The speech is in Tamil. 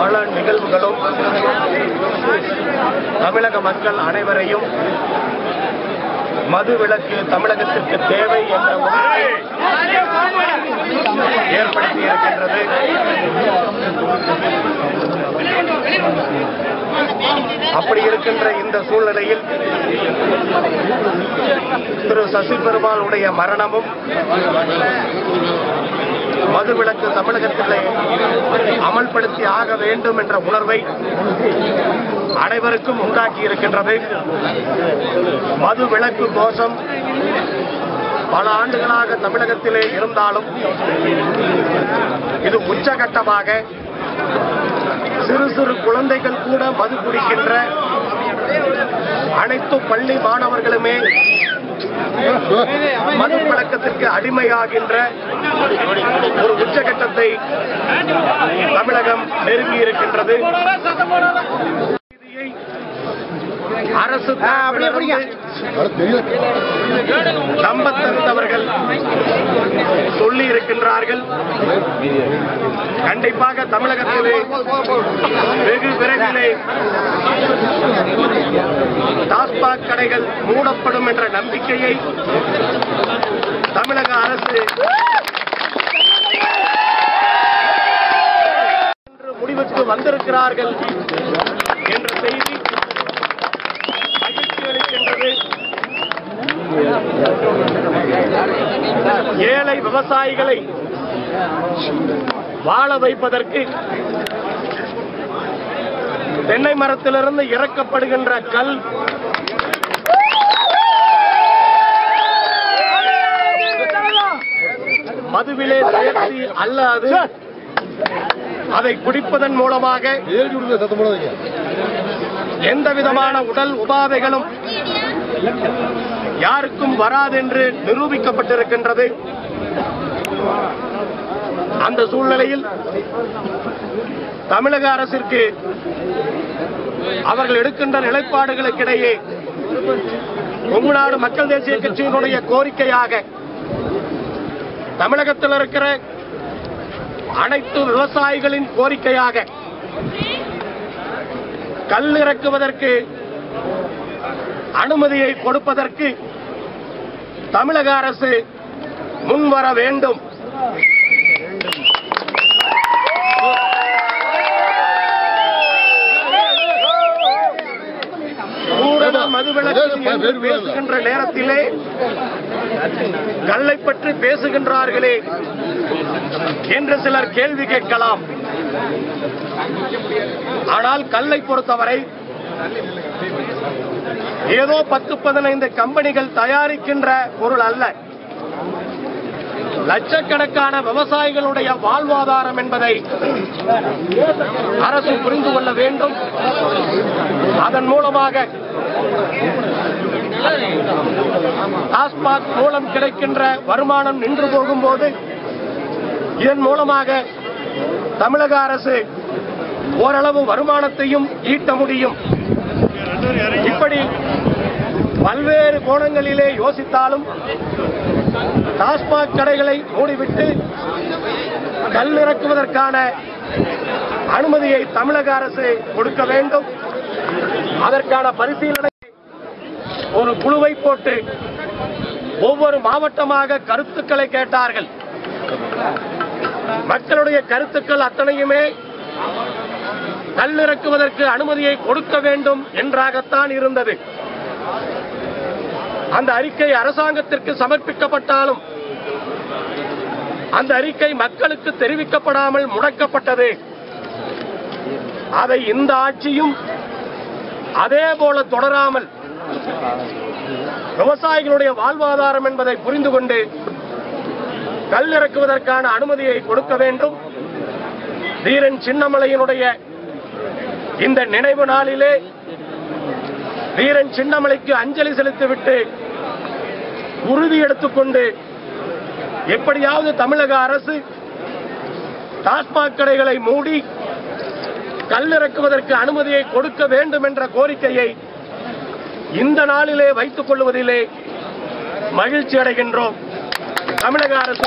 பல நிகழ்வுகளும் தமிழக மக்கள் அனைவரையும் மதுவிலக்கு தமிழகத்திற்கு தேவை என்ற உணர்வை ஏற்படுத்தி இருக்கின்றது. அப்படி இருக்கின்ற இந்த சூழ்நிலையில் திரு சசி பெருமாளுடைய மரணமும் மதுவிலக்கு தமிழகத்திலே அமல்படுத்தி ஆக வேண்டும் என்ற உணர்வை அனைவருக்கும் உண்டாக்கி இருக்கின்றது. மதுவிலக்கு கோஷம் பல ஆண்டுகளாக தமிழகத்திலே இருந்தாலும் இது உச்சகட்டமாக சிறு சிறு குழந்தைகள் கூட மது குடிக்கின்ற அனைத்து பள்ளி மாணவர்களுமே மது பழக்கத்திற்கு அடிமையாகின்ற ஒரு உச்சகட்டத்தை தமிழகம் நெருங்கி இருக்கின்றது. அரசு நம்பத் தகுந்தவர்கள் சொல்லி இருக்கின்றார்கள். கண்டிப்பாக தமிழகத்திலே வெகு விரைவிலே டாஸ்மாக் கடைகள் மூடப்படும் என்ற நம்பிக்கையை தமிழக அரசு முடிவுக்கு வந்திருக்கிறார்கள் என்ற செய்தி மகிழ்ச்சி அளிக்கின்றது. ஏழை விவசாயிகளை வாழ வைப்பதற்கு தென்னை மரத்திலிருந்து இறக்கப்படுகின்ற கல் மதுவிலே சேர்த்து அல்லாது அதை குடிப்பதன் மூலமாக எந்த விதமான உடல் உபாதைகளும் யாருக்கும் வராதென்று நிரூபிக்கப்பட்டிருக்கின்றது. அந்த சூழ்நிலையில் தமிழக அரசிற்கு அவர்கள் எடுக்கின்ற நிலைப்பாடுகளுக்கிடையே கொங்கு நாடு மக்கள் தேசிய கட்சியினுடைய கோரிக்கையாக தமிழகத்தில் இருக்கிற அனைத்து விவசாயிகளின் கோரிக்கையாக கல் இறக்குவதற்கு அனுமதியை கொடுப்பதற்கு தமிழக அரசு முன்வர வேண்டும். ஊரக மதுவிலக்கு பேசுகின்ற நேரத்திலே கல்லை பற்றி பேசுகின்றார்களே என்று சிலர் கேள்வி கேட்கலாம். ஆனால் கல்லை பொறுத்தவரை ஏதோ 10-15 கம்பெனிகள் தயாரிக்கின்ற பொருள் அல்ல. லட்சக்கணக்கான விவசாயிகளுடைய வாழ்வாதாரம் என்பதை அரசு புரிந்து கொள்ள வேண்டும். அதன் மூலமாக டாஸ்மாக் மூலம் கிடைக்கின்ற வருமானம் நின்று போகும்போது இதன் மூலமாக தமிழக அரசு ஓரளவு வருமானத்தையும் ஈட்ட முடியும். இப்படி பல்வேறு கோணங்களிலே யோசித்தாலும் டாஸ்மாக் கடைகளை மூடிவிட்டு கல் இறக்குவதற்கான அனுமதியை தமிழக அரசு கொடுக்க வேண்டும். அதற்கான பரிசீலனை ஒரு குழுவை போட்டு ஒவ்வொரு மாவட்டமாக கருத்துக்களை கேட்டார்கள். மக்களுடைய கருத்துக்கள் அத்தனையுமே கல் இறக்குவதற்கு அனுமதியை கொடுக்க வேண்டும் என்றாகத்தான் இருந்தது. அந்த அறிக்கை அரசாங்கத்திற்கு சமர்ப்பிக்கப்பட்டாலும் அந்த அறிக்கை மக்களுக்கு தெரிவிக்கப்படாமல் முடக்கப்பட்டது. அதை இந்த ஆட்சியும் அதே போல தொடராமல் விவசாயிகளுடைய வாழ்வாதாரம் என்பதை புரிந்து கொண்டு கல் இறக்குவதற்கான அனுமதியை கொடுக்க வேண்டும். தீரன் சின்னமலையினுடைய இந்த நினைவு நாளிலே வீரன் சின்னமலைக்கு அஞ்சலி செலுத்திவிட்டு உறுதி எடுத்துக்கொண்டு எப்படியாவது தமிழக அரசு டாஸ்மாக் கடைகளை மூடி கல் இறக்குவதற்கு அனுமதியை கொடுக்க வேண்டும் என்ற கோரிக்கையை இந்த நாளிலே வைத்துக் கொள்வதிலே மகிழ்ச்சி அடைகின்றோம். தமிழக அரசு